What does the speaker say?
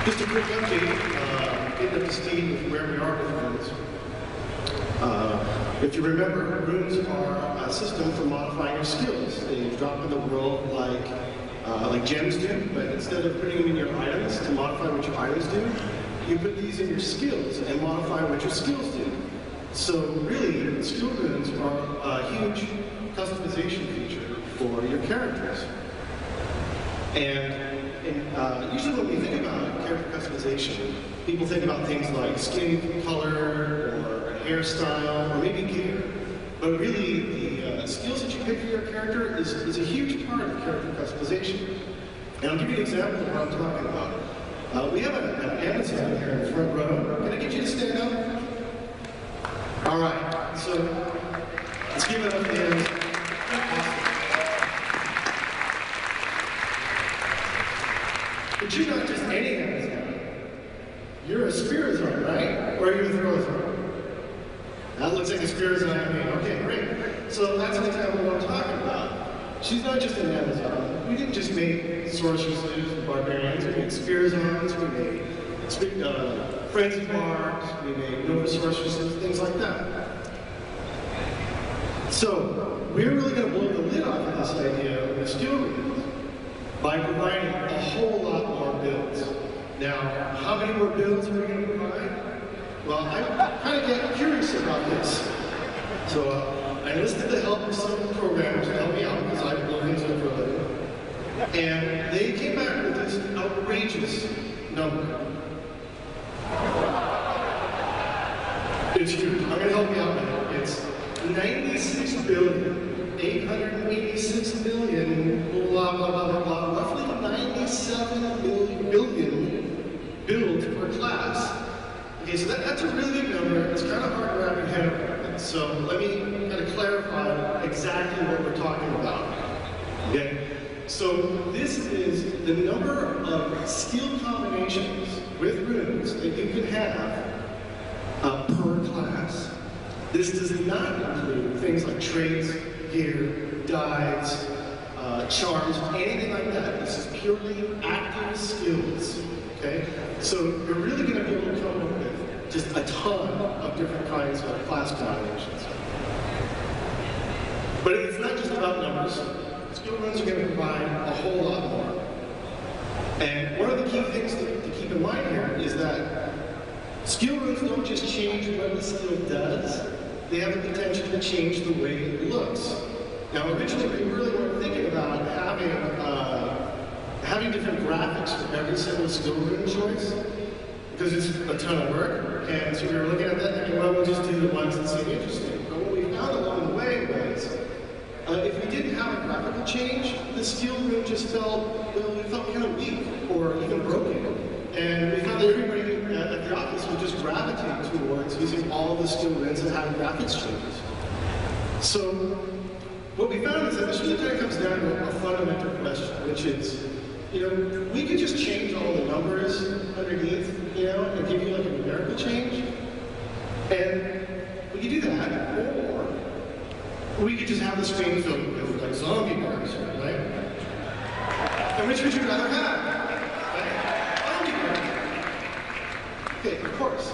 Just a quick update, getting up to speed with where we are with runes. If you remember, runes are a system for modifying your skills. They drop in the world like gems do, but instead of putting them in your items to modify what your items do, you put these in your skills and modify what your skills do. So really, skill runes are a huge customization feature for your characters. And usually when we think about character customization, people think about things like skin color or hairstyle or maybe gear. But really, the skills that you pick for your character is a huge part of character customization. And I'll give you an example of what I'm talking about. We have an Amazon here in the front row. Can I get you to stand up? All right, so let's give it up to Amazon. But you're not just any Amazon. You're a spirit zone, right? Or are you a throw zone? That looks like a spirit zone to me. Okay, great. So that's an example of what I'm talking about. She's not just an Amazon. We didn't just make sorceresses and barbarians. We made spirit zones. We made frenzy barbs. We made nova sorceresses, things like that. So we're really going to blow the lid off of this idea of the skill runes by providing a whole lot more builds. Now, how many more builds are we going to provide? Well, I kind of get curious about this. So I enlisted the help of some programmers to help me out because I blow things up for a living. And they came back with this outrageous number. It's huge. I'm going to help you out now. It's 96 billion, 886 million, blah, blah, blah, blah, blah, roughly 97 billion builds per class. Okay, so that's a really big number. It's kind of hard to wrap your head around it. So let me kind of clarify exactly what we're talking about. Okay? So this is the number of skill combinations with runes that you can have per class. This does not include things like traits, gear, dies, charms, anything like that. This is purely active skills. Okay? So you're really going to be able to come up with just a ton of different kinds of class combinations. But it's not just about numbers. Skill runes are going to provide a whole lot more. And one of the key things to keep in mind here is that skill runes don't just change what the skill does, they have the potential to change the way it looks. Now originally we really weren't thinking about having different graphics for every single skill rune choice, because it's a ton of work, and so we were looking at that thinking, well, we'll just do the ones that seem interesting. But what we found along the way was, if we didn't have a graphical change, the skill rune just felt kind of weak, or even broken. And we found that everybody at the office would just gravitate towards using all the skill runes and having graphics changes. So what we found is that this really kind of comes down to a fundamental question, which is, we could just change all the numbers underneath, and give you like a numerical change. And we could do that, or we could just have the screen filled with like zombie bars, right? And which would you rather have? Okay, of course.